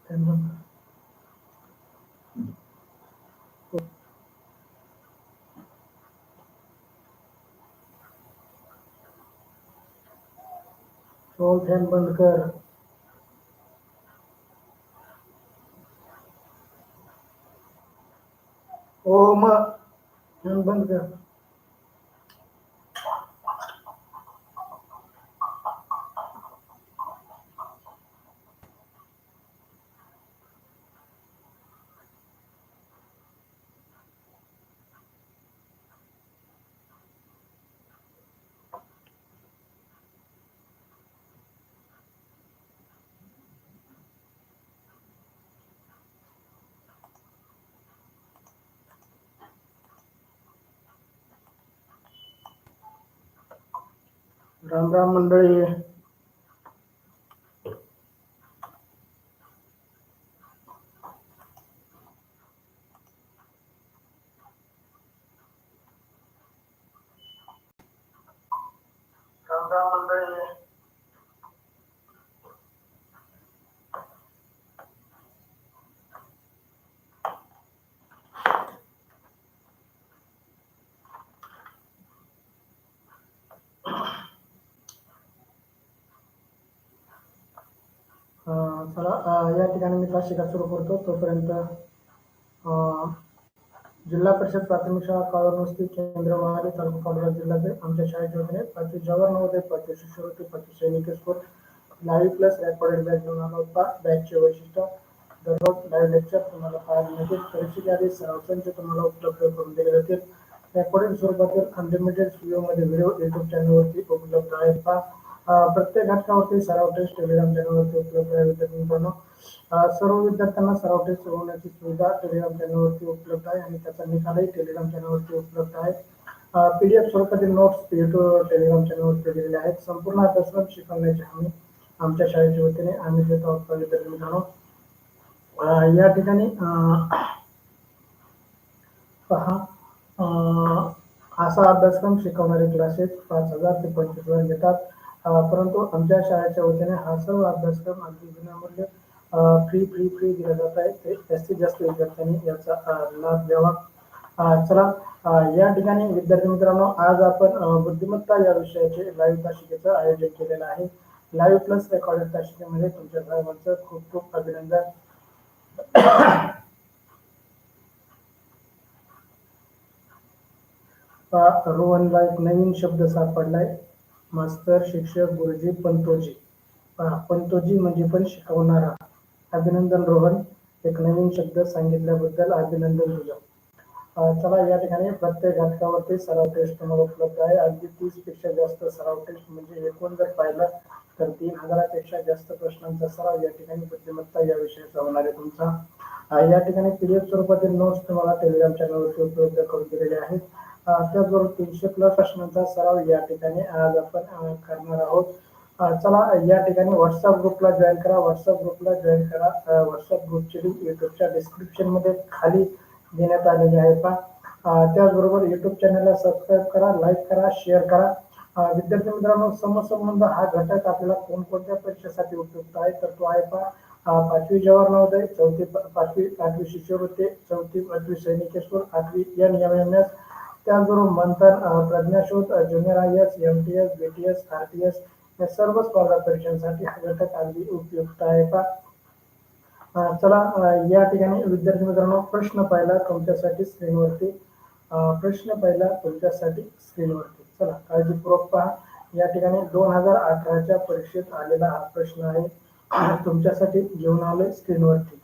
Fan बंद कर. हो मग फॅन बंद कर. राम राम मंडळी. राम राम मंडळी. चला या ठिकाणी मी तासिका सुरू करतो. तोपर्यंत जिल्हा परिषद प्राथमिक शाळा काळवस्ती केंद्र वहारी तालुका पाटोदा जिल्ह्यातील आमच्या शाळेच्या वतीने 5वी जवाहर नवोदय 5वी शिष्यवृत्ती 5वी सैनिक school live plus recorded batch घेऊन आला होता. बॅचचे वैशिष्ट्य दररोज लाईव्ह लेक्चर तुम्हाला पाहायला मिळतील. परीक्षेच्या आधी संच तुम्हाला उपलब्ध करून दिले जातील. रेकॉर्डिंग स्वरूपातील अनलिमिटेड व्हिडिओ युट्यूब चॅनलवरती उपलब्ध आहेत. प्रत्येक घटकावरती सराव टेस्ट टेलिग्राम चॅनलवरती उपलब्ध आहे. विद्यार्थ्यांनो सर्व विद्यार्थ्यांना सराव टेस्ट होण्याची सुविधा टेलिग्राम चॅनलवरती उपलब्ध आहे आणि त्याचा निकालही टेलिग्राम चॅनलवरती उपलब्ध आहे. PDF स्वरूपातील नोट्स युट्यूब टेलिग्राम चॅनलवरती दिलेले आहेत. संपूर्ण अभ्यासक्रम शिकवण्याची हमी आमच्या शाळेच्या वतीने आम्ही देत आहोत. विद्यार्थी मित्रांनो या ठिकाणी पहा असा अभ्यासक्रम शिकवणारे क्लासेस 5,000 ते 25,000 घेतात. परंतु आमच्या शाळेच्या वतीने हा सर्व अभ्यासक्रम अगदी विनामूल्य फ्री दिला जात आहे. ते जास्तीत जास्त विद्यार्थ्यांनी याचा लाभ घ्यावा. चला या ठिकाणी विद्यार्थी मित्रांनो आज आपण बुद्धिमत्ता या विषयाचे लाईव्ह तासिकेचं आयोजन केलेलं आहे. लाईव्ह प्लस रेकॉर्डेड तासिकेमध्ये तुमच्या सर्वांचं खूप खूप अभिनंदन. रोहनला एक नवीन शब्द सापडलाय. मास्तर शिक्षक गुरुजी पंतोजी. पंतोजी म्हणजे पण शिकवणारा. अभिनंदन रोहन, एक नवीन शब्द सांगितल्याबद्दल अभिनंदन तुझं. चला या ठिकाणी प्रत्येक घटकावरती सराव टेस्ट तुम्हाला उपलब्ध आहे. अगदी 30 पेक्षा जास्त सराव टेस्ट म्हणजे एकूण जर पाहिलं तर 3,000 पेक्षा जास्त प्रश्नांचा सराव या ठिकाणी बुद्धिमत्ता या विषयाचा होणार आहे तुमचा. या ठिकाणी PDF स्वरूपातील नोट्स तुम्हाला टेलिग्राम चॅनलवरती उपलब्ध करून दिलेले आहेत. त्याचबरोबर 300+ प्रश्नांचा सराव या ठिकाणी आज आपण करणार आहोत. चला या ठिकाणी व्हॉट्सअप ग्रुपला जॉईन करा. व्हॉट्सअप ग्रुपला जॉईन करा. व्हॉट्सअप ग्रुपची लिंक युट्यूबच्या डिस्क्रिप्शन मध्ये खाली देण्यात आलेली आहे. त्याचबरोबर युट्यूब चॅनलला सबस्क्राईब करा, लाईक करा, शेअर करा. विद्यार्थी मित्रांनो समसंबंध हा घटक आपल्याला कोणकोणत्या परीक्षेसाठी उपयुक्त आहे तर तो आहे 5वी जवाहर नवोदय, 8वी शिष्यवृत्ती, 4वी सैनिक स्कूल, 8वी NMMS, त्याचबरोबर मंथन, प्रज्ञाशोध, junior IAS, MTS, BTS, RTS या सर्व स्पर्धा परीक्षांसाठी हा घटक अगदी उपयुक्त आहे. चला या ठिकाणी विद्यार्थी मित्रांनो प्रश्न पहिला तुमच्यासाठी स्क्रीनवरती. चला काळजीपूर्वक पहा. या ठिकाणी 2018च्या परीक्षेत आलेला हा प्रश्न आहे. तुमच्यासाठी घेऊन आलोय स्क्रीनवरती.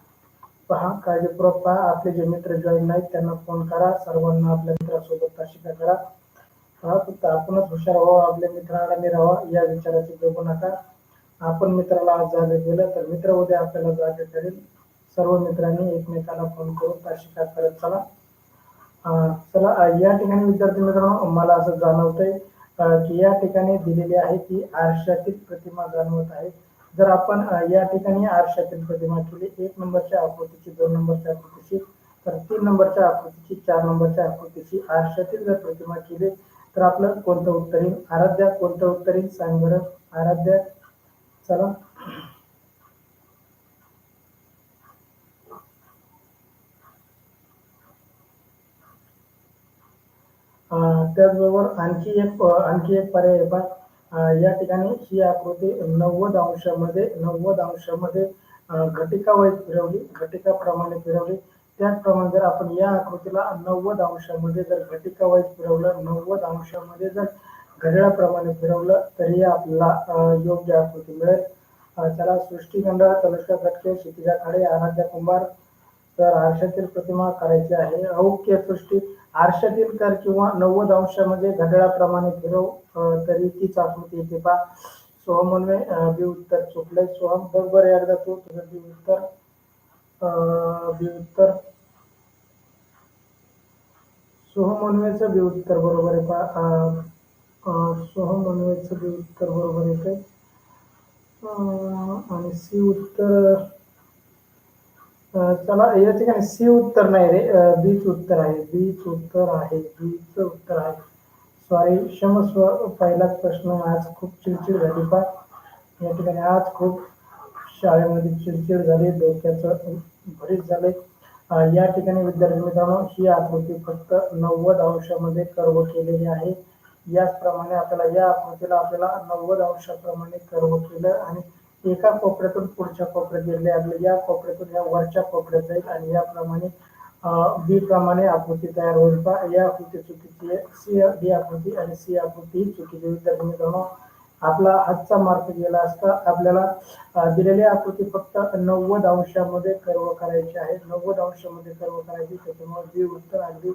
पहा काळजीपूर्वक पहा. आपले जे मित्र जॉईन नाहीत त्यांना फोन करा. सर्वांना आपल्या मित्रासोबत तासिका करा. फक्त आपणच हुशार व्हावं, आपल्या मित्रांनी राहावा या विचाराची जगू नका. आपण मित्राला आज जागे केलं तर मित्र उद्या आपल्याला जागे करेल. सर्व मित्रांनी एकमेकाला फोन करून तासिका करत चला. चला या ठिकाणी विद्यार्थी मित्रांनो मला असं जाणवतंय की या ठिकाणी दिलेली आहे की आरशातील प्रतिमा जाणवत आहे. जर आपण या ठिकाणी आरशातील प्रतिमा केली 1 नंबरच्या आकृतीची, 2 नंबरच्या आकृतीची, तर 3 नंबरच्या आकृतीची, 4 नंबरच्या आकृतीची आरशातील जर प्रतिमा केली तर आपलं कोणतं उत्तर येईल? आराध्या कोणतं उत्तर येईल सांग बरं आराध्या. चला त्याचबरोबर आणखी एक पर्याय आहे पहा. या ठिकाणी ही आकृती 90 अंशामध्ये घटिकावळीत फिरवली, घटिकाप्रमाणे फिरवली. त्याचप्रमाणे जर आपण या आकृतीला 90 अंशामध्ये जर घटिकावळीत फिरवलं, 90 अंशामध्ये जर घड्याळाप्रमाणे फिरवलं तरी आपल्याला योग्य आकृती मिळेल. चला, सृष्टी गंडा, तनुष्का कटके, क्षितिजा खाडे, आराध्या कुंभार. तर आरशातील प्रतिमा करायची आहे. ओके, सृष्टी आरशातील कर किंवा 90 अंशामध्ये घड्याळाप्रमाणे फिरव तरी तीच आकृती येते पहा. सोहम म्हणवे बी उत्तर चुकलंय. सोहम बरोबर एकदा तू तुझं बी उत्तर सोहम म्हणवेचं बी उत्तर बरोबर आहे पहा. सोहम म्हणवेचं बी उत्तर बरोबर येते. आणि सी उत्तर चला, या ठिकाणी सी उत्तर नाही रे, बीच उत्तर आहे. बीच उत्तर आहे. सॉरी, क्षमस्व. पहिलाच प्रश्न. आज खूप चिडचिड झाली पा या ठिकाणी. आज खूप शाळेमध्ये चिडचिड झाली, डोक्याचं भरीत झाले. या ठिकाणी विद्यार्थी मित्रांनो, ही आकृती फक्त 90 अंशामध्ये कर्व केलेली आहे. याचप्रमाणे या आकृतीला आपल्याला 90 अंशाप्रमाणे कर्व केलं आणि एका कोपऱ्यातून पुढच्या कोपऱ्यात गेले. आपल्या या कोपऱ्यातून या वरच्या कोपऱ्यात जाईल आणि याप्रमाणे बी प्रमाणे आकृती तयार होईल पहा. या आकृती चुकीची आहे. सी डी आकृती आणि सी आकृती ही चुकीची. विद्यार्थी मित्रांनो, आपला हातचा मार्क गेला असता. आपल्याला दिलेली आकृती फक्त 90 अंशामध्ये कर्व करायची आहे. 90 अंशामध्ये कर्व करायची, त्याच्यामुळे बी उत्तर अगदी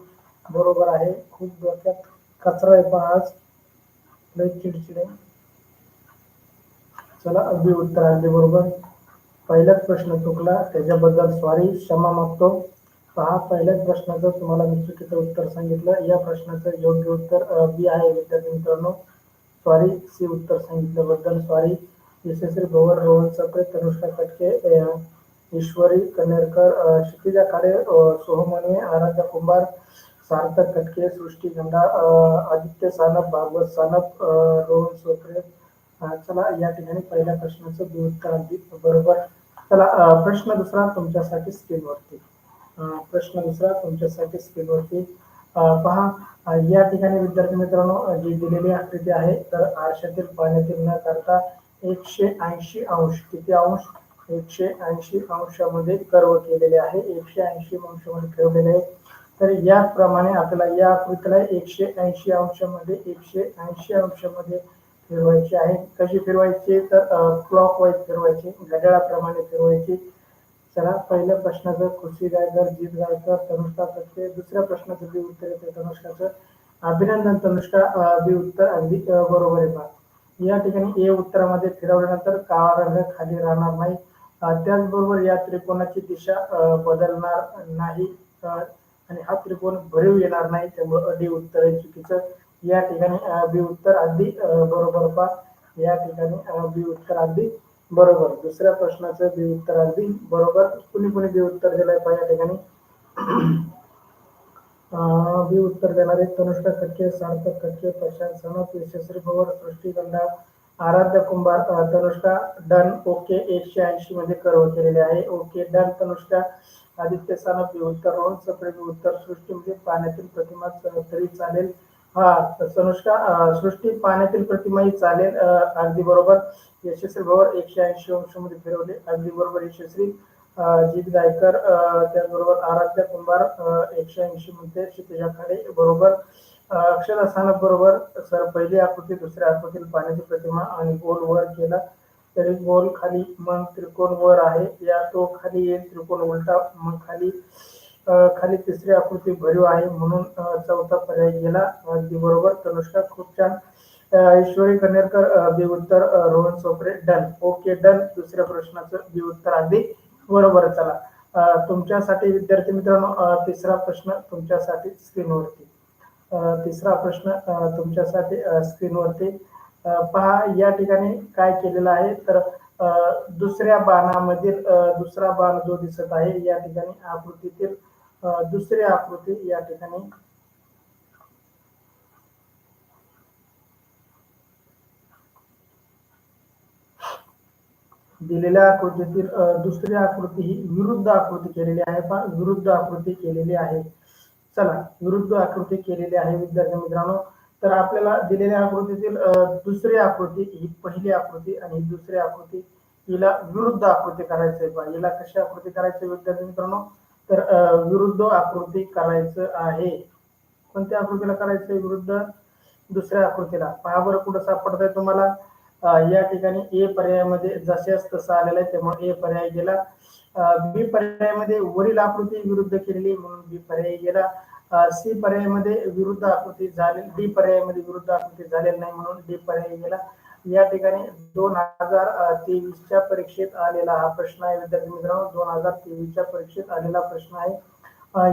बरोबर आहे. खूप डोक्यात कचरा आहे पहा, आज लय चिडचिड आहे. चला, बी उत्तर अगदी बरोबर. पहिलाच प्रश्न चुकला, त्याच्याबद्दल सॉरी, क्षमा मागतो. पहा, पहिल्याच प्रश्नाचं तुम्हाला मी चुकीचं उत्तर सांगितलं. या प्रश्नाचं योग्य उत्तर बी आहे विद्यार्थी मित्रांनो. सॉरी, सी उत्तर सांगितल्याबद्दल सॉरी. यशस्वी भवर, रोहन सप्रे, तनुष्का कटके, ईश्वरी कन्नेरकर, क्षितिजा खाडे, सोहम म्हणवे, आराध्या कुंभार, सार्थक कटके, सृष्टी गंडा, आदित्य सानप, भागवत सानप, रोहन सोपरे. चला, या ठिकाणी पहिल्या प्रश्नाचं बी उत्तर अगदी बरोबर. चला, प्रश्न दुसरा तुमच्यासाठी स्क्रीनवरती. पहा, या ठिकाणी विद्यार्थी मित्रांनो, जी दिलेली आकृती आहे, तर आरशातील पाण्यातील न करता 180 अंश, किती अंश? 180 अंशामध्ये कर्व केलेले आहे. 180 अंशामध्ये ठेवलेले आहे. तर याप्रमाणे आपल्याला या आकृतीला 180 अंशामध्ये फिरवायची आहे. कशी फिरवायची? तर क्लॉकवाईज फिरवायची, घड्याळाप्रमाणे फिरवायची. चला, पहिल्या प्रश्नाचं खुशी गायकर, जीत गायकर, तनुष्का कटके. दुसऱ्या प्रश्नाचं बी उत्तर येते तनुष्काचं. अभिनंदन तनुष्का, बी उत्तर अगदी बरोबर आहे पहा. या ठिकाणी ए उत्तरामध्ये फिरवल्यानंतर काळा रंग खाली राहणार नाही. त्याचबरोबर या त्रिकोणाची दिशा बदलणार नाही आणि हा त्रिकोण भरीव येणार नाही, त्यामुळे डी उत्तर आहे चुकीचं. या ठिकाणी बी उत्तर अगदी बरोबर पहा. या ठिकाणी बी उत्तर अगदी बरोबर. दुसऱ्या प्रश्नाचं बी उत्तर अगदी बरोबर. कुणी बी उत्तर दिलंय पहा या ठिकाणी. बी उत्तर देणारे तनुष्का कटके, सार्थक कटके, प्रशांत सानप, यशस्वी भवर, सृष्टी गंडा, आराध्या कुंभार. तनुष्का डन. ओके, 180 मध्ये कर्व केलेले आहे. Okay, done Tanushka. Aditya Sanap B उत्तर, रोहन सप्रे बी उत्तर, सृष्टी म्हणजे पाण्यातील प्रतिमा तरी चालेल. हा, तनुष्का, सृष्टी पाण्यातील प्रतिमाही चालेल, अगदी बरोबर. यशस्वी भवर 180 अंशामध्ये फिरवले, अगदी बरोबर यशस्वी. जीत गायकर, त्याचबरोबर आराध्या कुंभार 180 मध्ये, क्षितिजा खाडे बरोबर. अक्षरा सानप बरोबर. सर, पहिली आकृती, दुसऱ्या आकृतीला पाण्याची प्रतिमा आणि गोल वर केला तरी गोल खाली, मग त्रिकोण वर आहे, या तो खाली येईल, त्रिकोण उलटा, मग खाली तिसरी आकृती भरीव आहे, म्हणून चौथा पर्याय गेला, अगदी बरोबर. तनुष्का, खूप छान. ईश्वरी कन्नेरकर बी उत्तर, रोहन सोपरे डन. Okay, done. दुसऱ्या प्रश्नाचं बी उत्तर अगदी बरोबर. चला, तुमच्यासाठी विद्यार्थी मित्रांनो, तिसरा प्रश्न तुमच्यासाठी स्क्रीनवरती. पहा, या ठिकाणी काय केलेलं आहे, तर दुसऱ्या बाणामधील दुसरा बाण जो दिसत आहे या ठिकाणी आकृतीतील दुसरी आकृती या ठिकाणी दिलेल्या आकृतीतील दुसरी आकृती ही विरुद्ध आकृती केलेली आहे. पहा, विरुद्ध आकृती केलेली आहे. चला, विरुद्ध आकृती केलेली आहे विद्यार्थी मित्रांनो. तर आपल्याला दिलेल्या आकृतीतील दुसरी आकृती, ही पहिली आकृती आणि ही दुसरी आकृती, हिला विरुद्ध आकृती करायचंय पहा. हिला कशी आकृती करायची विद्यार्थी मित्रांनो? तर विरुद्ध आकृती करायचं आहे. कोणत्या आकृतीला करायचंय विरुद्ध? दुसऱ्या आकृतीला. पहा बरं कुठं सापडतंय तुम्हाला? या ठिकाणी ए पर्यायामध्ये जशास तसं आलेलं आहे, त्यामुळे ए पर्याय गेला. बी पर्यायामध्ये वरील आकृती विरुद्ध केलेली म्हणून बी पर्याय गेला. सी पर्यायामध्ये विरुद्ध आकृती झाली, डी पर्यायामध्ये विरुद्ध आकृती झालेली नाही म्हणून डी पर्याय गेला. या ठिकाणी 2023च्या परीक्षेत आलेला हा प्रश्न आहे विद्यार्थी मित्रांनो. 2023च्या परीक्षेत आलेला प्रश्न आहे.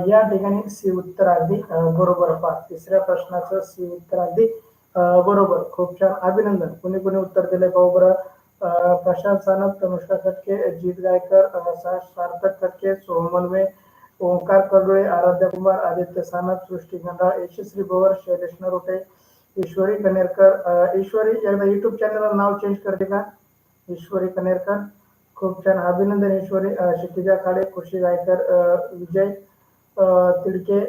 या ठिकाणी सी उत्तर अगदी बरोबर. पहा, तिसऱ्या प्रश्नाचं सी उत्तर अगदी बरोबर. खूप छान, अभिनंदन. कोणी कोणी उत्तर दिलंय पाहू बरं. प्रशांत सानप, तनुष्का खटके, जीत गायकर, सार्थक खटके, सोहम मलवे, ओंकार कर्डुळे, आराध्या कुमार, आदित्य सानप, सृष्टी गंधाळ, यशस्वी भवर, शैलेश नरोटे, ईश्वरी कनेरकर. ईश्वरी एकदा युट्यूब चॅनलला नाव चेंज करते का? ईश्वरी कनेरकर, खूप छान, अभिनंदन ईश्वरी. क्षितिजा खाडे, खुशी गायकर, विजय तिडके,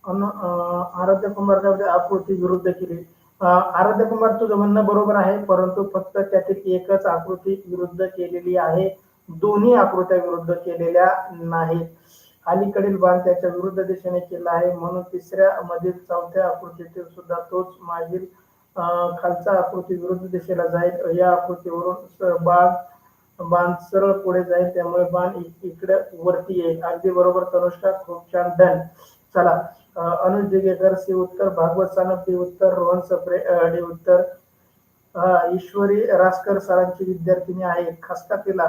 आराध्य कुमार आकृती विरुद्ध केली. आराध्य कुमार, तुझं म्हणणं बरोबर आहे, परंतु फक्त त्यातील एकच आकृती विरुद्ध केलेली आहे, दोन्ही आकृत्या विरुद्ध केलेल्या नाहीत. अलीकडील बाण त्याच्या विरुद्ध दिशेने केला आहे म्हणून तिसऱ्या मधील चौथ्या आकृतीतील सुद्धा तोच मागील खालचा आकृती विरुद्ध दिशेला जाईल. या आकृतीवरून बाण सरळ पुढे जाईल, त्यामुळे बाण इकडे वरती येईल. अगदी बरोबर तनुष्का, खूप छान, डन. चला, अनुज दिगेकर सी उत्तर, भागवत सानप डी उत्तर, रोहन सप्रे डी उत्तर. ईश्वरी रासकर सरांची विद्यार्थिनी आहे, खासका तिला,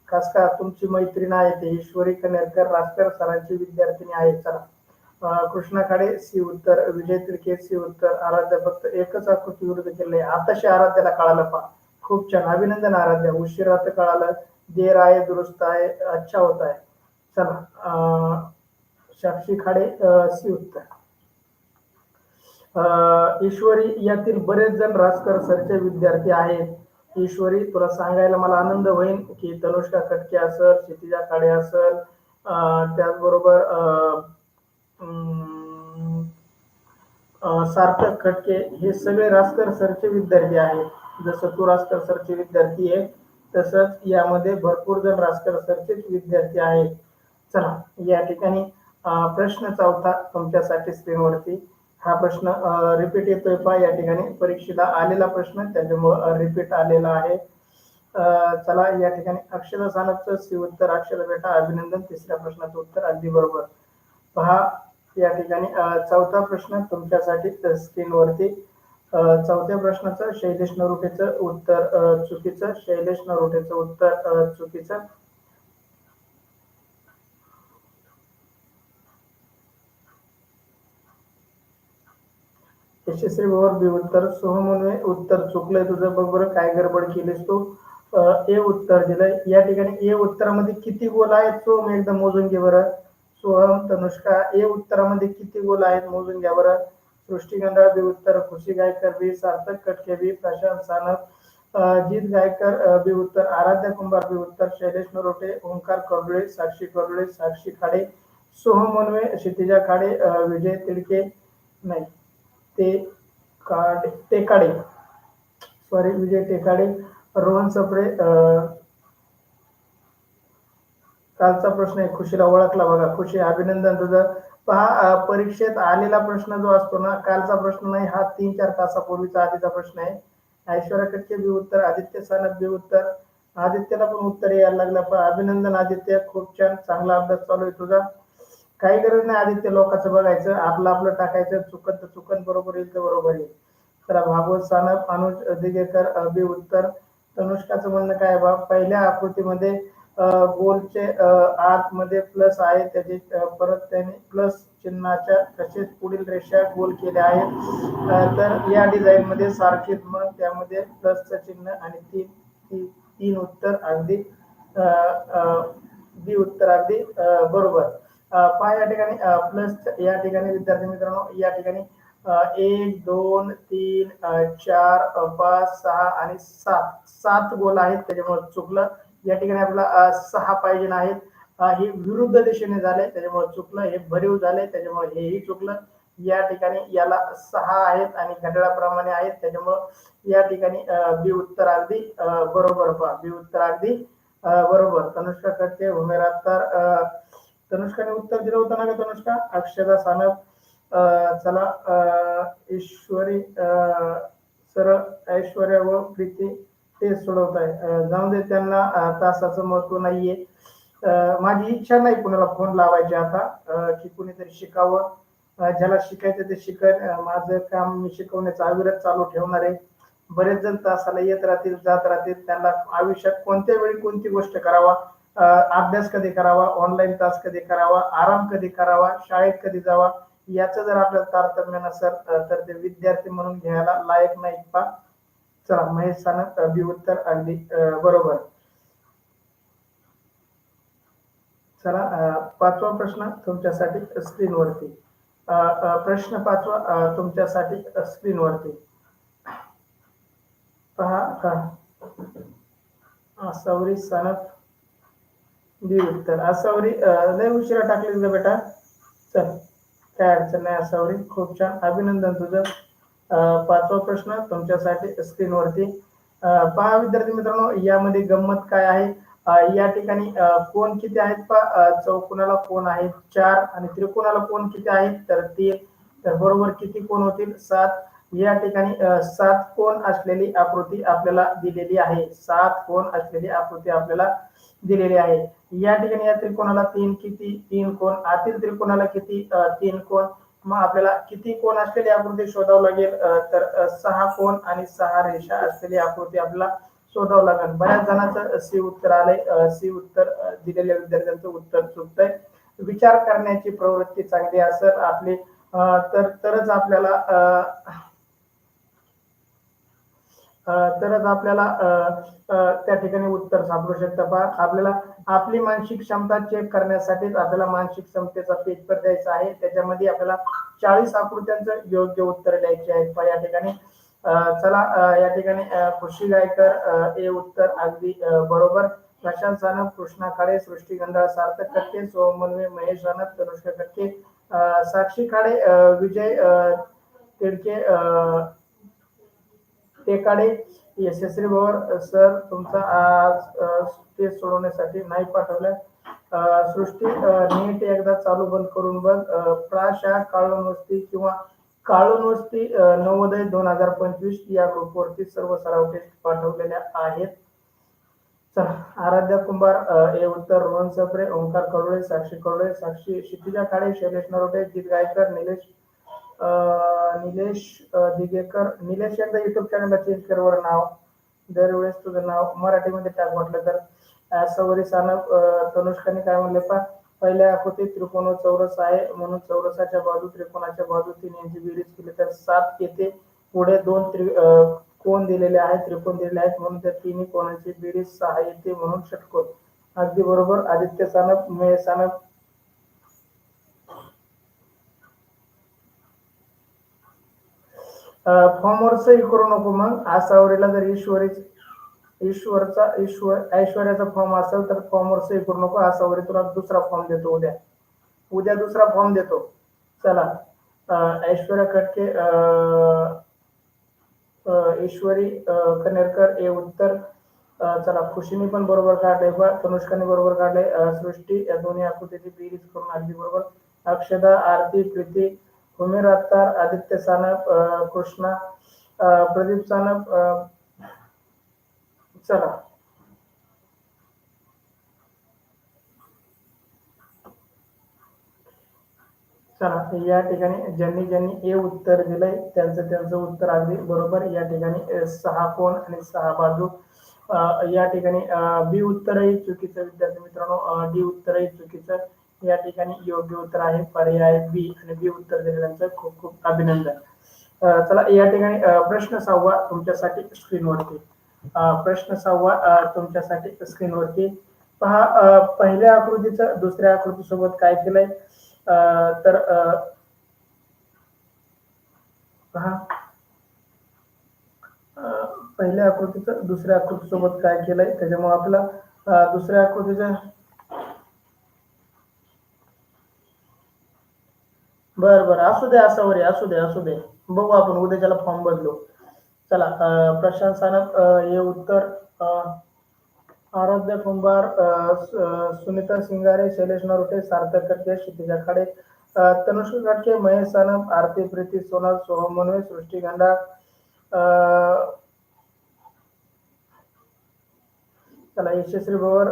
खासका तुमची मैत्रीण आहे ते. ईश्वरी कनेरकर रासकर सरांची विद्यार्थिनी आहे. चला, कृष्णा खाडे सी उत्तर, विजय तिडके सी उत्तर. आराध्या फक्त एकच आकृती विरुद्ध केले, आताशी आराध्याला कळालं पहा. खूप छान, अभिनंदन आराध्या, उशिरा तर कळालं. देर आहे दुरुस्त आहे, अच्छा होत आहे. चला, साक्षी खाडे सी उत्तर. ईश्वरी, यातील बरेच जण रासकर सरचे विद्यार्थी आहेत. ईश्वरी, तुला सांगायला मला आनंद होईल की तनुष्का खटके असल, क्षितिजा खाडे असल, त्याचबरोबर सार्थक खटके, हे सगळे रासकर सरचे विद्यार्थी आहेत. जसं तू रासकर सरचे विद्यार्थी आहे तसंच यामध्ये भरपूर जण रासकर सरचेच विद्यार्थी आहेत. चला, या ठिकाणी प्रश्न चौथा तुमच्यासाठी स्क्रीनवरती. हा प्रश्न रिपीट येतोय पहा. या ठिकाणी परीक्षेला आलेला प्रश्न, त्याच्यामुळे रिपीट आलेला आहे. चला, या ठिकाणी अक्षरा सानपचं सी उत्तर. अक्षरा बेटा, अभिनंदन, तिसऱ्या प्रश्नाचं उत्तर अगदी बरोबर. पहा, या ठिकाणी चौथा प्रश्न तुमच्यासाठी स्क्रीनवरती. चौथ्या प्रश्नाचं शैलेश नरोटेचं उत्तर चुकीचं. शैलेश नरोटेचं उत्तर चुकीचं. यशस्वी भवर बी उत्तर. सोहमने उत्तर चुकलंय तुझं, बघ बरं काय गडबड केलीस तू. ए उत्तर दिलंय. या ठिकाणी ए उत्तरामध्ये किती गोल आहेत सोहम, एकदा मोजून घे बरं. सोहम, तनुष्का, ए उत्तरामध्ये किती गोल आहेत मोजून घ्या बरं. सृष्टी गंधाळ बी उत्तर, खुशी गायकर बी, सार्थक खटके बी, प्रशांत सानप, जीत गायकर बी उत्तर, आराध्या कुंभार बी उत्तर, शैलेश नरोटे, ओंकार कर्डुळे, साक्षी कर्डुळे, साक्षी खाडे, सोहम मनवे, क्षितिजा खाडे, विजय तिडके, नाही टेकाडे, सॉरी, विजय टेकाडे, रोहन सप्रे. कालचा प्रश्न आहे, खुशीला ओळखला बघा. खुशी, अभिनंदन तुझं. पहा, परीक्षेत आलेला प्रश्न जो असतो ना, कालचा प्रश्न नाही, हा 3-4 तासापूर्वीचा आधीचा प्रश्न आहे. ऐश्वर्या खटके बी उत्तर, आदित्य सानप बी उत्तर. आदित्यला पण उत्तर यायला लागलं. पण अभिनंदन आदित्य, खूप छान, चांगला अभ्यास चालू आहे तुझा. काही गरज नाही आदित्य लोकांचं बघायचं, आपलं आपलं टाकायचं. चुकन तर चुकन, बरोबर येईल तर बरोबर येईल. तर भागवत सानप, अनुज दिगेकर बी उत्तर. तनुष्काचं म्हणणं काय बा, पहिल्या आकृतीमध्ये गोलचे आतमध्ये प्लस आहे, त्याचे परत त्याने प्लस चिन्हाच्या तसेच पुढील रेषा गोल केल्या आहेत. तर या डिझाईन मध्ये सारखीच, मग त्यामध्ये प्लसचं चिन्ह आणि तीन उत्तर अगदी बी उत्तर अगदी बरोबर. पहा, या ठिकाणी प्लस, या ठिकाणी विद्यार्थी मित्रांनो, या ठिकाणी 1 2 3 4 5 6 आणि 7 गोल आहेत, त्याच्यामुळे चुकलं. या ठिकाणी आपल्याला 6 पाहिजे आहेत. हे विरुद्ध दिशेने झाले त्याच्यामुळे चुकलं, हे भरीव झाले त्याच्यामुळे हेही चुकलं. या ठिकाणी याला 6 आहेत आणि घड्याळाप्रमाणे आहेत त्याच्यामुळं या ठिकाणी बी उत्तर अगदी बरोबर. पहा बी उत्तर अगदी बरोबर. तनुष्का खटके, उमेर अत्तार, तनुष्काने उत्तर दिलं होतं ना का तनुष्का? अक्षदा सानप, चला ईश्वरी सरळ ऐश्वर्या व प्रीती ते सोडवत आहे. जाऊ दे, त्यांना तासाचं महत्व नाहीये. माझी इच्छा नाही कुणाला फोन लावायचे आता, की कुणीतरी शिकावं. ज्याला शिकायचं ते शिकन. माझं काम मी शिकवण्याचं अविरत चालू ठेवणार आहे. बरेच जण तासाला येत राहतील जात राहतील, त्यांना आयुष्यात कोणत्या वेळी कोणती गोष्ट करावा, अभ्यास कधी करावा, ऑनलाईन तास कधी करावा, आराम कधी करावा, शाळेत कधी जावा, याचं जर आपल्याला तारतम्य नसेल तर ते विद्यार्थी म्हणून घ्यायला लायक नाहीत. पा चला महेश सानप बी उत्तर अगदी बरोबर. चला 5वा प्रश्न तुमच्यासाठी स्क्रीनवरती. प्रश्न 5वा तुमच्यासाठी स्क्रीनवरती पहा. आसावरी सानप बी उत्तर. आसावरी लय उशिरा टाकलीस ग बेटा. चल काय अडचण नाही आसावरी, खूप छान, अभिनंदन तुझं. 5वा प्रश्न तुमच्यासाठी स्क्रीनवरती. पहा विद्यार्थी मित्रांनो, यामध्ये गंमत काय आहे, या ठिकाणी कोण किती आहेत पहा. चौकोनाला कोण आहेत 4 आणि त्रिकोणाला कोण किती आहेत तर 3. तर बरोबर किती कोण होतील 7. या ठिकाणी 7 कोण असलेली आकृती आपल्याला दिलेली आहे. 7 कोण असलेली आकृती आपल्याला दिलेली आहे. या ठिकाणी या त्रिकोणाला 3 किती 3 कोण, आतील त्रिकोणाला किती 3 कोण. मग आपल्याला किती कोण असलेली आकृती शोधावं लागेल तर 6 कोण आणि 6 रेषा असलेली आकृती आपल्याला शोधावं लागेल. बऱ्याच जणांचं सी उत्तर आलंय. सी उत्तर दिलेल्या विद्यार्थ्यांचं उत्तर चुकतंय. विचार करण्याची प्रवृत्ती चांगली असेल आपली तरच आपल्याला त्या ठिकाणी उत्तर सापडू शकतं. पहा आपल्याला आपली मानसिक क्षमता चेक करण्यासाठीच आपल्याला मानसिक क्षमतेचा पेपर द्यायचा आहे. त्याच्यामध्ये आपल्याला 40 आकृत्यांचं योग्य उत्तर द्यायचे आहेत. पहा या ठिकाणी चला या ठिकाणी खुशी गायकर ए उत्तर अगदी बरोबर. प्रशांत सानप, कृष्णा खाडे, सृष्टी गंधाळ, सार्थक खटके, सोहम मनवे, महेश सानप, तनुष्का खटके, साक्षी खाडे, विजय तिडके टेकाडे, यशस्वी भवर सर तुमचा आज टेस्ट सोडवण्यासाठी नाही पाठवलं. सृष्टी नीट एकदा चालू बंद करून बघ. प्राशा काळूनवस्ती किंवा काळूनवस्ती नवोदय 2025 या ग्रुपवरती सर्व सराव टेस्ट पाठवलेल्या आहेत. चला आराध्या कुंभार ए उत्तर. रोहन सप्रे, ओंकार करोडे, साक्षी करोडे, साक्षी क्षितिजा खाडे, शैलेश नरोटे, जित गायकर, निलेश दिगेकर. निलेश एकदा युट्यूब चॅनलला चेंज कर वर नाव, दरवेळेस तुझं नाव मराठीमध्ये टाक म्हटलं तर. सवरी सानप, तनुष्काने काय म्हणले पा, पहिल्या आकृतीत त्रिकोण व चौरस आहे म्हणून चौरसाच्या बाजू त्रिकोणाच्या बाजू 3 यांची बेरीज केली तर 7 येते. पुढे 2 कोण दिलेले आहेत, त्रिकोण दिलेले आहेत म्हणून त्या तिन्ही कोणाची बेरीज 6 येते म्हणून षटकोन. अगदी बरोबर. आदित्य सानप, महेश सानप, फॉर्मवर सही करू नको. मग आसावरीला जर ऐश्वर्याचा फॉर्म असेल तर फॉर्मवर सही करू नको. आसावरी तुला दुसरा फॉर्म देतो उद्या दुसरा फॉर्म देतो. चला ऐश्वर्या खटके, ईश्वरी कनेरकर ए उत्तर. चला खुशीने पण बरोबर काढले, तनुष्काने बरोबर काढले. सृष्टी या दोन्ही आकृतीची बेरीज करून अगदी बरोबर. अक्षदा, आरती, प्रीती, उमेर अत्तार, आदित्य सानप, कृष्णा, प्रदीप सानप. चला चला या ठिकाणी ज्यांनी ए उत्तर दिलंय त्यांचं उत्तर अगदी बरोबर. या ठिकाणी 6 कोण आणि 6 बाजू. या ठिकाणी बी उत्तरही चुकीचं विद्यार्थी मित्रांनो. डी उत्तरही चुकीचं. या ठिकाणी योग्य उत्तर आहे पर्याय बी आणि बी उत्तर दिलेल्यांचं खूप खूप अभिनंदन. चला या ठिकाणी प्रश्न 6वा तुमच्यासाठी स्क्रीनवरती. प्रश्न 6वा तुमच्यासाठी स्क्रीनवरती पहा. पहिल्या आकृतीचं दुसऱ्या आकृतीसोबत काय केलंय तर पहा पहिल्या आकृतीचं दुसऱ्या आकृतीसोबत काय केलंय त्याच्यामुळे आपल्याला दुसऱ्या आकृतीचं बर बर, असू दे असावरी, असू दे असू दे. बघू आपण उद्याच्याला फॉर्म बदलू. चला, प्रशांत सानप हे उत्तर. आराध्य कुंभार, सुनीता सिंगारे, शैलेश नरोटे, सार्थक करके, क्षितिजा खाडे, तनुष्का काटके, महेश सानप, आरती प्रीती सोनल, सोहम मनवे, सृष्टी गंडा. चला, यशस्वी भवर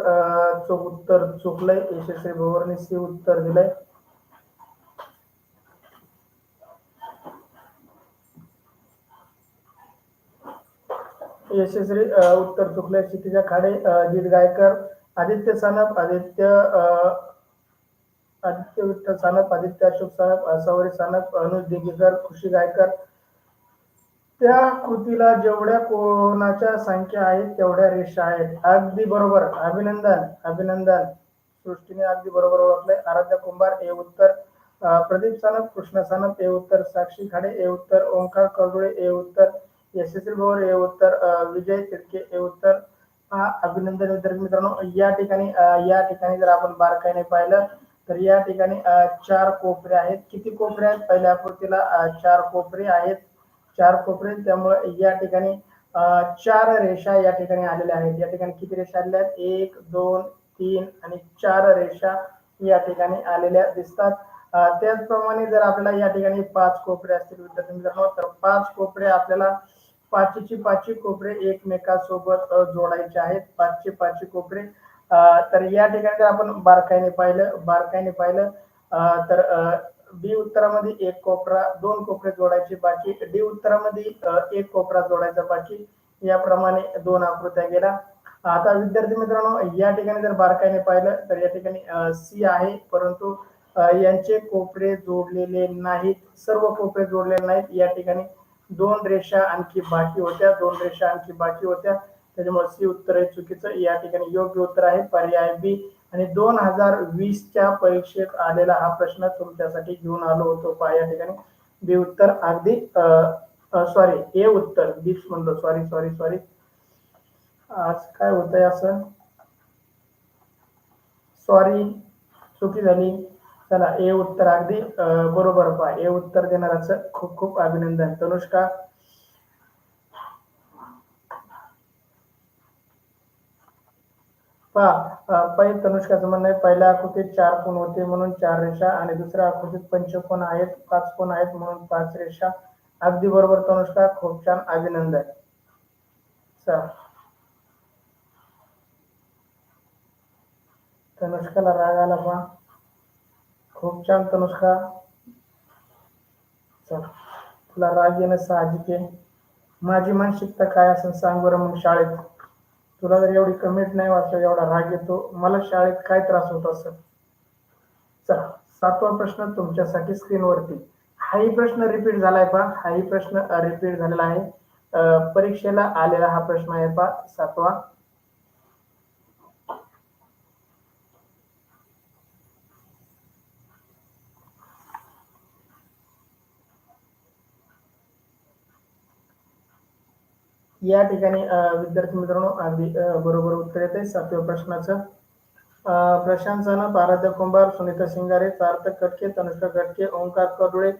उत्तर चुकलंय. यशस्वी भवरने सी उत्तर दिलंय. यशस्वी उत्तर चुकलंय. क्षितिजा खाडे, अजित गायकर, आदित्य सानप, आदित्य विठ्ठल सानप, आदित्य अशोक सानप, असावरी सानप, अनुज दिगेकर, खुशी गायकर. त्या कृतीला जेवढ्या कोणाच्या संख्या आहेत तेवढ्या रेषा आहेत. अगदी बरोबर, अभिनंदन अभिनंदन. सृष्टीने अगदी बरोबर ओळखलंय. आराध्य कुंभार हे उत्तर. प्रदीप सानप, कृष्ण सानप हे उत्तर. साक्षी खाडे हे उत्तर. ओंकार कर्डुळे हे उत्तर. यशस्वी भवर हे उत्तर. विजय तिडके हे उत्तर. अभिनंदन विद्यार्थी मित्रांनो. या ठिकाणी जर आपण बारकाईने पाहिलं तर या ठिकाणी 4 कोपरे आहेत. किती कोपरे आहेत? पहिल्या आकृतीला 4 कोपरे आहेत. 4 कोपरे, त्यामुळे या ठिकाणी 4 रेषा या ठिकाणी आलेल्या आहेत. या ठिकाणी किती रेषा आलेल्या आहेत? 1 2 3 आणि 4 रेषा या ठिकाणी आलेल्या दिसतात. त्याचप्रमाणे जर आपल्याला या ठिकाणी 5 कोपरे असतील विद्यार्थी मित्रांनो, तर 5 कोपरे आपल्याला पाचची कोपरे एकमेकांसोबत जोडायचे आहेत. पाचची कोपरे. तर या ठिकाणी जर आपण बारकाईने पाहिलं तर बी उत्तरामध्ये एक कोपरा, 2 कोपरे जोडायचे बाकी. डी उत्तरामध्ये एक कोपरा जोडायचा बाकी. याप्रमाणे 2 आकृत्या गेल्या. आता विद्यार्थी मित्रांनो, या ठिकाणी जर बारकाईने पाहिलं तर या ठिकाणी सी आहे, परंतु यांचे कोपरे जोडलेले नाहीत. सर्व कोपरे जोडलेले नाहीत. या ठिकाणी 2 रेषा आणखी बाकी होत्या. त्याच्यामुळे सी उत्तर आहे चुकीचं. या ठिकाणी योग्य उत्तर आहे पर्याय बी. आणि 2020च्या परीक्षेत आलेला हा प्रश्न तुमच्यासाठी घेऊन आलो होतो. पहा या ठिकाणी बी उत्तर अगदी सॉरी, ए उत्तर, बीच म्हणलो, सॉरी. आज काय होतंय असं, सॉरी, चुकी झाली. चला, ए उत्तर अगदी बरोबर. पहा, ए उत्तर देणाराचं खूप खूप अभिनंदन. तनुष्का. पहिले तनुष्काचं म्हणणं आहे पहिल्या आकृतीत 4 कोण होते म्हणून 4 रेषा, आणि दुसऱ्या आकृतीत पंचकोन आहेत, 5 कोण आहेत म्हणून 5 रेषा. अगदी बरोबर तनुष्का, खूप छान, अभिनंदन. चला, तनुष्काला राग आला पहा. खूप छान तनुष्का. चला, तुला राग येणं साहजिक आहे. माझी मानसिकता काय असेल सांग बरं मग शाळेत. तुला जर एवढी कमेंट नाही वाचलं, एवढा राग येतो, मला शाळेत काय त्रास होत असेल. चला, 7वा प्रश्न तुमच्यासाठी स्क्रीनवरती. हाही प्रश्न रिपीट झालाय पहा. हाही प्रश्न रिपीट झालेला आहे. परीक्षेला आलेला हा प्रश्न आहे पहा, 7वा. या ठिकाणी विद्यार्थी मित्रांनो अगदी बरोबर उत्तर येते 7व्या प्रश्नाचं. प्रशांत सानप, आराध्य कुंभार, सुनीता सिंगारे, सार्थक कटके, तनुष्का कटके, ओंकार कर्डुळे,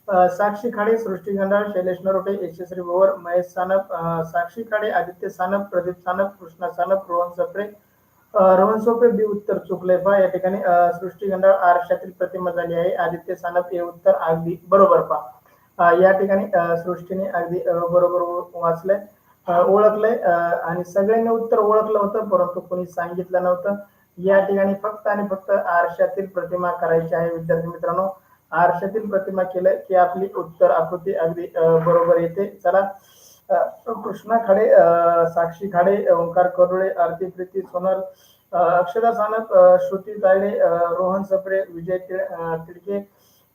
साक्षी खाडे, सृष्टी गंडाळ, शैलेश नरोटे, यशस्वी भवर, महेश सानप, साक्षी खाडे, आदित्य सानप, प्रदीप सानप, कृष्णा सानप, रोहन सोपे बी उत्तर चुकले पहा. या ठिकाणी सृष्टी गंडाळ आरशातील प्रतिमा झाली आहे. आदित्य सानप हे उत्तर अगदी बरोबर पहा. या ठिकाणी सृष्टीने अगदी बरोबर वाचलंय, ओळखलंय, आणि सगळ्यांनी उत्तर ओळखलं होतं, परंतु कोणी सांगितलं नव्हतं. या ठिकाणी फक्त आणि फक्त आरशातील प्रतिमा करायची आहे विद्यार्थी मित्रांनो. आरशातील प्रतिमा केलं की आपली उत्तर आकृती अगदी बरोबर येते. चला, कृष्णा खाडे, साक्षी खाडे, ओंकार करुळे, आरती प्रीती सोनल, अक्षदा सानप, श्रुती तायडे, रोहन सपरे, विजय तिडके,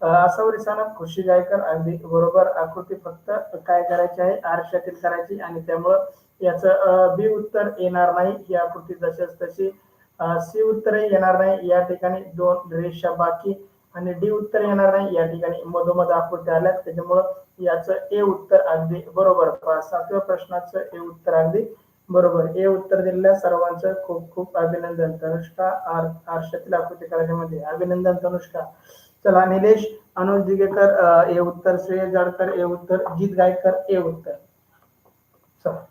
असावरी सानप, खुशी गायकर. अगदी बरोबर. आकृती फक्त काय करायची आहे? आरशातील करायची, आणि त्यामुळं याचं बी उत्तर येणार नाही. ही आकृती जशाच तशी. सी उत्तरही येणार नाही. या ठिकाणी 2 रेषा बाकी, आणि डी उत्तर येणार नाही. या ठिकाणी मधोमध आकृत्या आल्यात, त्याच्यामुळं याचं ए उत्तर अगदी बरोबर. 7व्या प्रश्नाचं ए उत्तर अगदी बरोबर. ए उत्तर दिलेल्या सर्वांचं खूप खूप अभिनंदन. तनुष्का आरशातील आकृती करायच्यामध्ये अभिनंदन तनुष्का. चला निलेश अनुज दिगेकर हे उत्तर, श्रेय जाडकर हे उत्तर, जित गायकर हे उत्तर. चला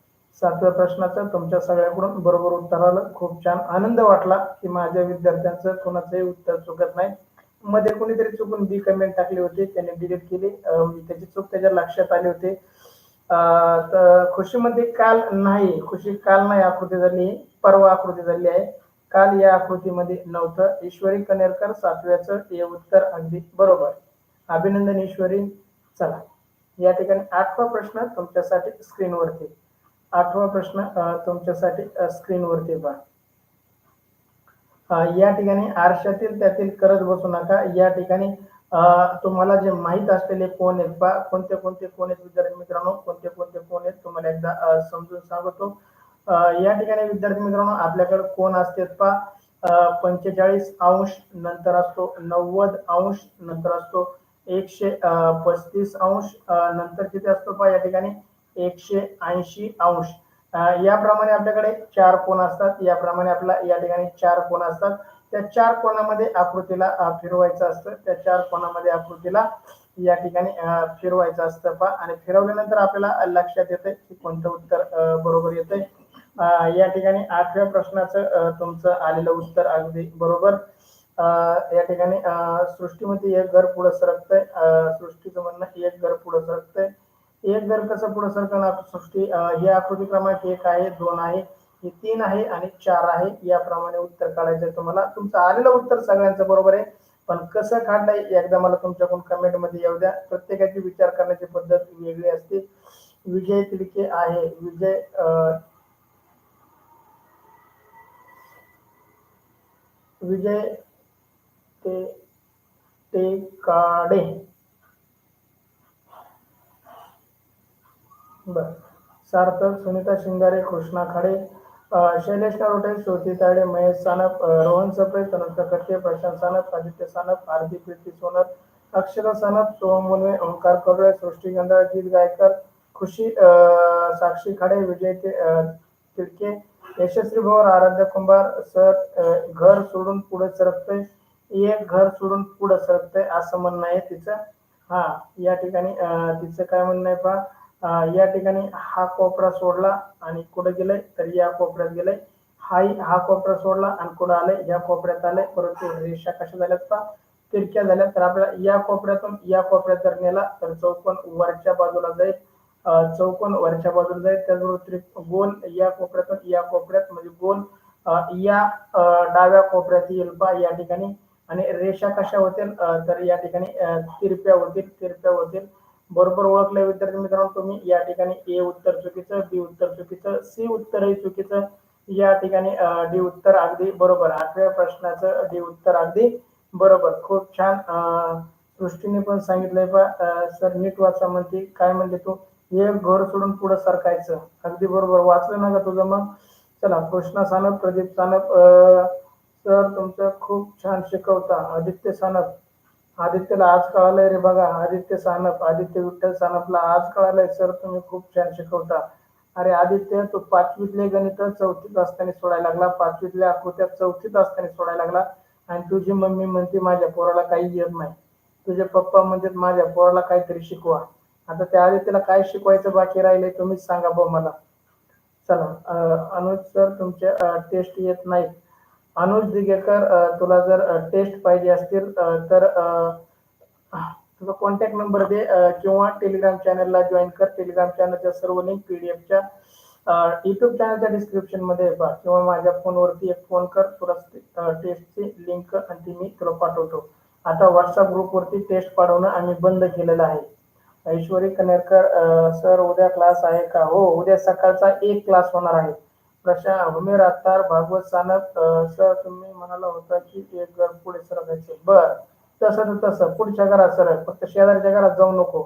7व्या प्रश्नाचं तुमच्या सगळ्याकडून बरोबर उत्तर आलं. खूप छान, आनंद वाटला की माझ्या विद्यार्थ्यांचं कोणाचंही उत्तर चुकत नाही. मध्ये कोणीतरी चुकून बी कमेंट टाकली होती, त्याने डिलीट केली. त्याची चूक त्याच्या लक्षात आली होती. तर खुशीमध्ये काल नाही, खुशी काल नाही आकृती झाली, परवा आकृती झाली आहे. काल या आकृतीमध्ये नव्हतं. ईश्वरी कनेरकर 7व्याचं हे उत्तर अगदी बरोबर. अभिनंदन ईश्वरी. चला या ठिकाणी 8वा प्रश्न तुमच्यासाठी स्क्रीनवरती. 8वा प्रश्न तुमच्यासाठी स्क्रीनवरती पहा. या ठिकाणी आरशातील त्यातील करत बसू नका. या ठिकाणी तुम्हाला जे माहीत असलेले कोण आहेत पहा, कोणते कोणते कोण आहेत विद्यार्थी मित्रांनो, कोणते कोणते कोण आहेत तुम्हाला एकदा समजून सांगतो. या ठिकाणी विद्यार्थी मित्रांनो आपल्याकडे कोण असतात पहा. 45 अंश, नंतर असतो 90 अंश, नंतर असतो 135 अंश, नंतर किती असतो पहा या ठिकाणी 180 अंश. याप्रमाणे आपल्याकडे 4 कोन असतात. याप्रमाणे आपला या ठिकाणी 4 कोन असतात. त्या 4 कोनामध्ये आकृतीला फिरवायचं असतं. त्या 4 कोनामध्ये आकृतीला या ठिकाणी फिरवायचं असतं पहा. आणि फिरवल्यानंतर आपल्याला लक्षात येतंय की कोणतं उत्तर बरोबर येतंय. या ठिकाणी 8व्या प्रश्नाचं तुमचं आलेलं उत्तर अगदी बरोबर. या ठिकाणी सृष्टीमध्ये एक घर पुढे सरकतंय. सृष्टीचं म्हणणं एक घर पुढे सरकतंय. एक घर कसं पुढे सरकणार सृष्टी. ही आकृती क्रमांक 1 आहे, 2 आहे, ही 3 आहे आणि 4 आहे. याप्रमाणे उत्तर काढायचं तुम्हाला. तुमचं आलेलं उत्तर सगळ्यांचं बरोबर आहे, पण कसं काढलंय एकदा मला तुमच्याकडून कमेंट मध्ये येऊ द्या. प्रत्येकाची विचार करण्याची पद्धत वेगळी असते. विजय तिडके आहे, विजय टेकाडे. बर. सार्थक, सुनीता शिंगारे, कृष्णा खाडे, शैलेश कारोटे, श्रुती ताडे, महेश सानप, रोहन सप्रे, तनुजा कट्टे, प्रशांत सानप, आदित्य सानप, आरती प्रीती सोनर, अक्षरा सानप, सोहम मुनवे, ओंकार करोळे, सृष्टी गंधाळ, जित गायकर, खुशी साक्षी खाडे, विजय तिडके, यशस्वी भवर, आराध्य कुंभार. सर घर सोडून पुढे सरकतंय, एक घर सोडून पुढे सरकतंय असं म्हणणं आहे तिचं. हा या ठिकाणी तिचं काय म्हणणं आहे पहा. या ठिकाणी हा कोपरा सोडला आणि कुठे गेलाय तर या कोपऱ्यात गेलाय. हा कोपरा सोडला आणि कुठं आलाय या कोपऱ्यात आलाय. परंतु रेषा कशा झाल्यात पहा, तिरक्या झाल्या. तर आपल्याला या कोपऱ्यातून या कोपऱ्यात जर नेला तर चौकोन वरच्या बाजूला जाईल. चौकोन वरच्या बाजूला जाईल. त्याचबरोबर गोल या कोपऱ्यातून या कोपऱ्यात म्हणजे गोल या डाव्या कोपऱ्यात येईल पहा या ठिकाणी. आणि रेषा कशा होतील तर या ठिकाणी तिरप्या होतील. बरोबर ओळखलं विद्यार्थी मित्रांनो तुम्ही. या ठिकाणी ए उत्तर चुकीचं, बी उत्तर चुकीचं, सी उत्तरही चुकीचं. या ठिकाणी डी उत्तर अगदी बरोबर. 8व्या प्रश्नाचं डी उत्तर अगदी बरोबर. खूप छान. सृष्टीने पण सांगितलंय पहा. सर नीट वाचा म्हणते. काय म्हणते तू, एक घर सोडून पुढे सरकायचं. अगदी बरोबर वाचलं ना का तुझं मग. चला कृष्णा सानप, प्रदीप सानप, सर तुमचं खूप छान शिकवता. आदित्य सानप, आदित्यला आज कळालंय रे बघा. आदित्य सानप, आदित्य विठ्ठल सानपला आज कळालंय सर तुम्ही खूप छान शिकवता. अरे आदित्य तू 5वीतले गणित 4थीत असताना सोडायला लागला. 5वीतल्या आकृत्या 4थीत असताना सोडायला लागला. आणि तुझी मम्मी म्हणते माझ्या पोराला काही येत नाही. तुझे पप्पा म्हणतात माझ्या पोराला काहीतरी शिकवा. आता त्या आदित्यला काय शिकवायचं बाकी राहिले तुम्हीच सांगा बघ मला. चला अनुज सर तुमचे टेस्ट येत नाहीत. अनुज दिगेकर तुला जर टेस्ट पाहिजे असतील तर तुझा कॉन्टॅक्ट नंबर दे किंवा टेलिग्राम चॅनलला जॉईन कर. टेलिग्राम चॅनलच्या सर्व लिंक पीडीएफच्या युट्यूब चॅनलच्या डिस्क्रिप्शन मध्ये पहा किंवा माझ्या फोनवरती एक फोन कर. तुला टेस्टची लिंक आणि ती मी तुला पाठवतो. आता व्हॉट्सअप ग्रुपवरती टेस्ट पाठवणं आम्ही बंद केलेलं आहे. ऐश्वरी कनेरकर सर उद्या क्लास आहे का. हो उद्या सकाळचा एक क्लास होणार आहे. प्रशांत हुमेर अत्तार, भागवत सानप, सर तुम्ही म्हणाला होता की एक घर पुढे सरकायचं. बर तसं पुढच्या घरात सरक, फक्त शेजारच्या घरात जाऊ नको.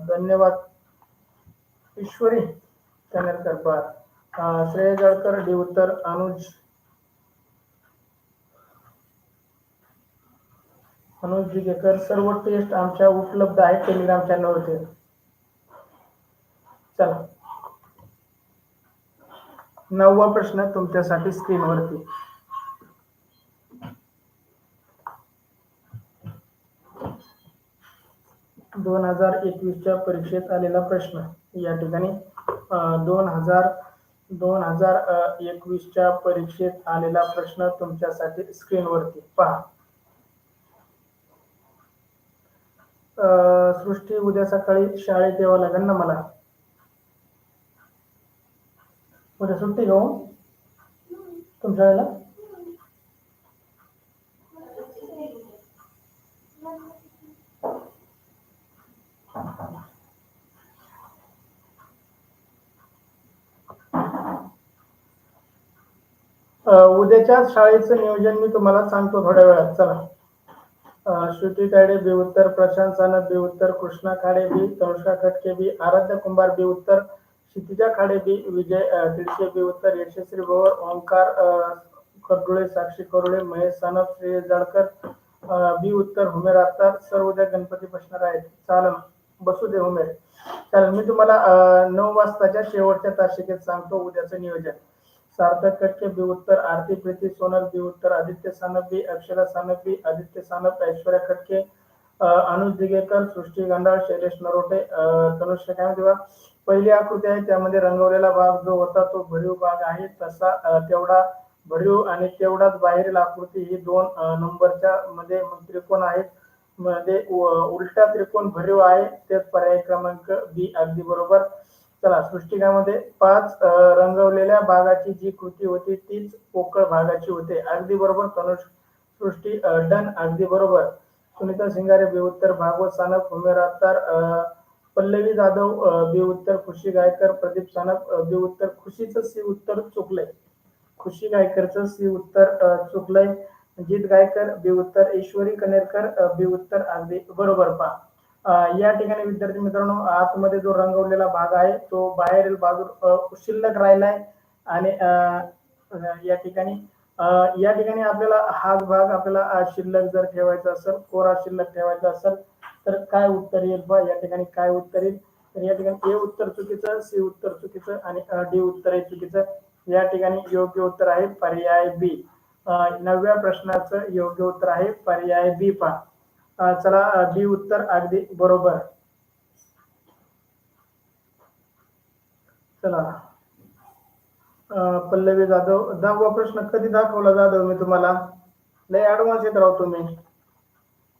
धन्यवाद ईश्वरी कनेरकर. बर. श्रेय जळकर डी उत्तर. अनुज दिगेकर सर्व टेस्ट आमच्या उपलब्ध आहेत टेलिग्राम चॅनलवरती. चला 9वा प्रश्न तुमच्यासाठी स्क्रीनवरती. 2021च्या परीक्षेत आलेला प्रश्न या ठिकाणी 2021च्या परीक्षेत आलेला प्रश्न तुमच्यासाठी स्क्रीनवरती पहा. सृष्टी उद्या सकाळी शाळेत यावं लागेल ना मला. उद्या सुट्टी घेऊ तुमच्या वेळेला. उद्याच्या शाळेचं नियोजन मी तुम्हाला सांगतो थोड्या वेळात. चला. श्रुती तायडे बी उत्तर, प्रशांत सानप बी उत्तर, कृष्णा खाडे बी, तनुष्का खटके बी, आराध्या कुंभार बी उत्तर, क्षितिजा खाडे बी, विजय तिडशे बी उत्तर, यशस्वी भोवर, ओंकार खडुळे, साक्षी करुळे, महेश सानप, श्रेयस जाडकर बी उत्तर, हुमेर अत्तार. सर उद्या गणपती बसणार आहेत. चालेल, बसू दे हुमेर. चालेल, मी तुम्हाला 9 वाजताच्या शेवटच्या तासिकेत सांगतो उद्याचं नियोजन. सार्थक खटके बी उत्तर, आरती प्रीती सोनल बी उत्तर, आदित्य सानप बी, अक्षरा सानप बी, आदित्य सानप, ऐश्वर्या खटके, अनुज दिगेकर, सृष्टी गांडाळ, शैलेश नरोटे, तनुष्य काय म्हणते बा. पहिली आकृती आहे त्यामध्ये रंगवलेला भाग जो होता तो भरीव भाग आहे. तसा तेवढा भरीव आणि तेवढाच बाहेरील आकृती ही 2 नंबरच्या मध्ये त्रिकोण आहेत. मध्ये उलटा त्रिकोण भरीव आहे. तेच पर्याय क्रमांक बी अगदी बरोबर. चला, सृष्टिकामध्ये 5 रंगवलेल्या भागाची जी कृती होती तीच पोकळ भागाची होते. अगदी बरोबर. सृष्टी डन, अगदी बरोबर. सुनीता सिंगारे बी उत्तर, भागवत सानप, हुमेर अत्तार, पल्लवी जाधव बी उत्तर, खुशी गायकर, प्रदीप सानप बी उत्तर. खुशीचं सी उत्तर चुकलंय. खुशी गायकरचं सी उत्तर चुकलंय. जीत गायकर बी उत्तर, ईश्वरी कनेरकर बी उत्तर, अगदी बरोबर. पहा, या ठिकाणी विद्यार्थी मित्रांनो, आतमध्ये जो रंगवलेला भाग आहे तो बाहेरील भाग शिल्लक राहिलाय. आणि या ठिकाणी आपल्याला हा भाग आपल्याला शिल्लक जर ठेवायचा असेल, कोरा शिल्लक ठेवायचा असेल तर काय उत्तर येईल बा. या ठिकाणी काय उत्तर येईल तर या ठिकाणी ए उत्तर चुकीचं, सी उत्तर चुकीचं आणि डी उत्तर आहे चुकीचं. या ठिकाणी योग्य उत्तर आहे पर्याय बी. 9व्या प्रश्नाचं योग्य उत्तर आहे पर्याय बी. पहा, चला, डी उत्तर अगदी बरोबर. चला, पल्लवी जाधव, 10वा प्रश्न कधी दाखवला जाधव मी तुम्हाला? लय ऍडव्हान्स येत राहतो मी.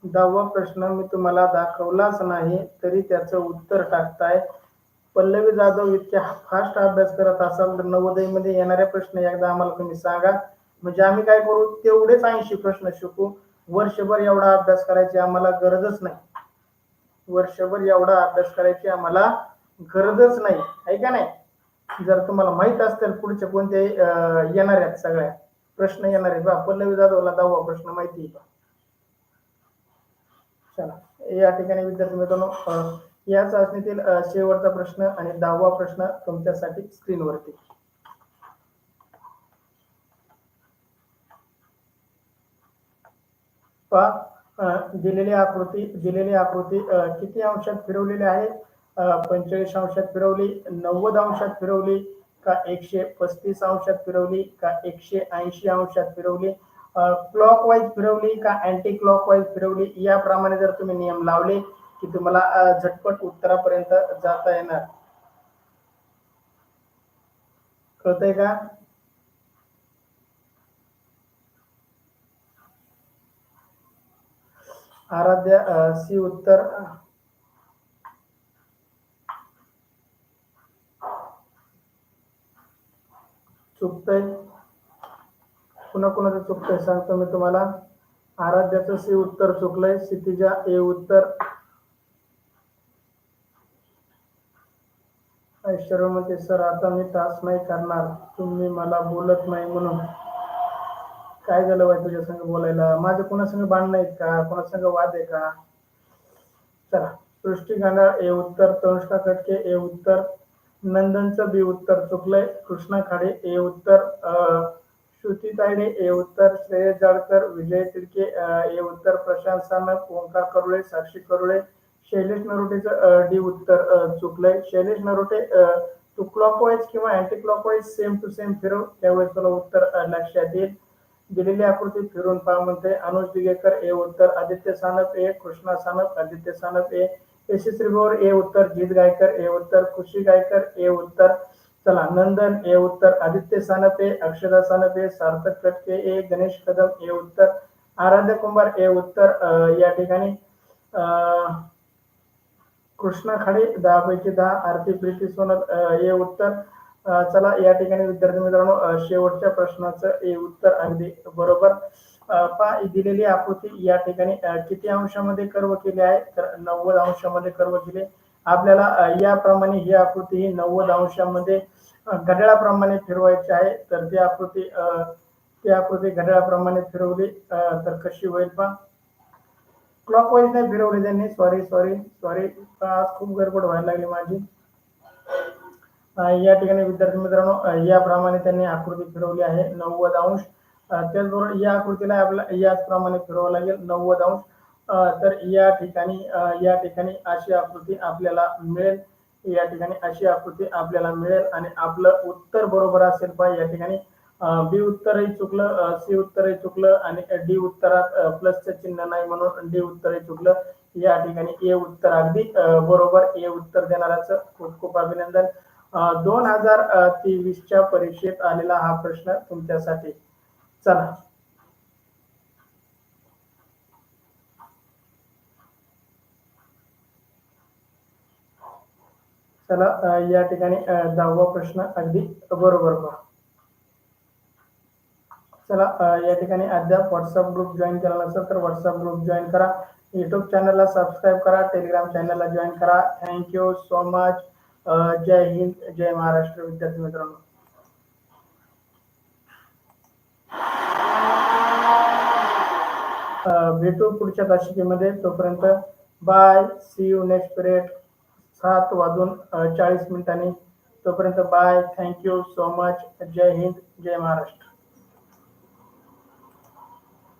10वा प्रश्न मी तुम्हाला दाखवलाच नाही तरी त्याचं उत्तर टाकताय. पल्लवी जाधव इतक्या फास्ट अभ्यास करत असाल तर नवोदयमध्ये येणारे प्रश्न एकदा आम्हाला तुम्ही सांगा. म्हणजे आम्ही काय करू, तेवढेच 80 प्रश्न शिकू. वर्षभर एवढा अभ्यास करायची आम्हाला गरजच नाही. वर्षभर एवढा अभ्यास करायची आम्हाला गरजच नाही, आहे का नाही? जर तुम्हाला माहित असतील पुढचे कोणते येणार आहेत, सगळ्या प्रश्न येणार आहेत बा. पल्लवी जाधवला 10वा प्रश्न माहिती आहे का? चला, या ठिकाणी विद्यार्थी मित्रांनो, या चाचणीतील शेवटचा प्रश्न आणि 10वा प्रश्न तुमच्यासाठी स्क्रीनवरती. पहा, दिलेली आकृती किती अंशात फिरवलेली आहे? 45 अंशात फिरवली, 90 अंशात फिरवली का 135 अंशात फिरवली का 180 अंशात फिरवली, क्लॉकवाईज फिरवली का अँटी क्लॉकवाईज फिरवली? याप्रमाणे जर तुम्ही नियम लावले की तुम्हाला झटपट उत्तरापर्यंत जाता येणार. कळतंय का? आराध्या सी उत्तर चुकतंय. पुन्हा कोणाचं चुकतंय सांगतो मी तुम्हाला. आराध्याचं सी उत्तर चुकलंय. क्षितिजा ए उत्तर. ऐश्वर्या म्हणते सर आता मी तास नाही करणार, तुम्ही मला बोलत नाही म्हणून. काय झालं बाई तुझ्या संग बोलायला? माझं कोणासंग भांडण आहेत का? कोणासंग वाद आहे का? चला, सृष्टी गांडाळ ए उत्तर, तनुष्का खटके ए उत्तर, नंदनचं बी उत्तर चुकलंय. कृष्णा खाडे ए उत्तर, श्रुती तायडे ए उत्तर, श्रेयस जाडकर, विजय तिडके ए उत्तर, प्रशांत सानप, ओंकार करुळे, साक्षी करुळे, शैलेश नरोटेचं डी उत्तर चुकलंय. शैलेश नरोटे, तू क्लॉकवाईज किंवा anti clockwise same to same फिरव, त्यावेळेस तुला उत्तर लक्षात येईल. दिलेली आकृती फिरून पहा म्हणते. अनुज दिगेकर ए उत्तर, आदित्य सानप ए, कृष्णा सानप, आदित्य सानप ए, यशस्वी बोर ए उत्तर, जीत गायकर ए उत्तर, खुशी गायकर ए उत्तर, चला नंदन ए उत्तर, आदित्य सानपे, अक्षदा सानपे, सार्थक कटके ए, गणेश कदम ए उत्तर, आराध्य कुंभार ए उत्तर. या ठिकाणी कृष्णा खाडे 10 पैकी 10, आरती प्रीती सोनल ए उत्तर. चला या ठिकाणी विद्यार्थी मित्रांनो शेवटच्या प्रश्नाचं ए उत्तर अगदी बरोबर. दिलेली आकृती या ठिकाणी किती अंशामध्ये कर्व केली आहे तर 90 अंशामध्ये कर्व केले. आपल्याला याप्रमाणे ही आकृती ही 90 अंशामध्ये घड्याळाप्रमाणे फिरवायची आहे. तर ती आकृती घड्याळाप्रमाणे फिरवली तर कशी होईल पहा. क्लॉकवाईज नाही फिरवली त्यांनी, सॉरी खूप गडबड व्हायला लागली माझी. या ठिकाणी विद्यार्थी मित्रांनो याप्रमाणे त्यांनी आकृती फिरवली आहे 90 अंश. त्याचबरोबर या आकृतीला आपल्याला याचप्रमाणे फिरवावं लागेल 90 अंश. तर या ठिकाणी अशी आकृती आपल्याला मिळेल. या ठिकाणी अशी आकृती आपल्याला मिळेल आणि आपलं उत्तर बरोबर असेल पहा. या ठिकाणी बी उत्तरही चुकलं, सी उत्तरही चुकलं आणि डी उत्तरात प्लसचं चिन्ह नाही म्हणून डी उत्तरही चुकलं. या ठिकाणी ए उत्तर अगदी बरोबर. ए उत्तर देणाऱ्याचं खूप खूप अभिनंदन. 2023च्या परीक्षेत आलेला हा प्रश्न तुमच्यासाठी. चला या ठिकाणी 10वा प्रश्न अगदी बरोबर पहा. चला या ठिकाणी अद्याप व्हॉट्सअप ग्रुप जॉईन केला नसेल तर व्हॉट्सअप ग्रुप जॉईन करा. युट्यूब चॅनलला सबस्क्राईब करा. टेलिग्राम चॅनलला जॉईन करा. Thank you so much. जय हिंद, जय महाराष्ट्र विद्यार्थी मित्रांनो. भेटू पुढच्या तासिकेमध्ये. तोपर्यंत bye. See you next period 7:40 तोपर्यंत बाय. Thank you so much. जय हिंद, जय महाराष्ट्र.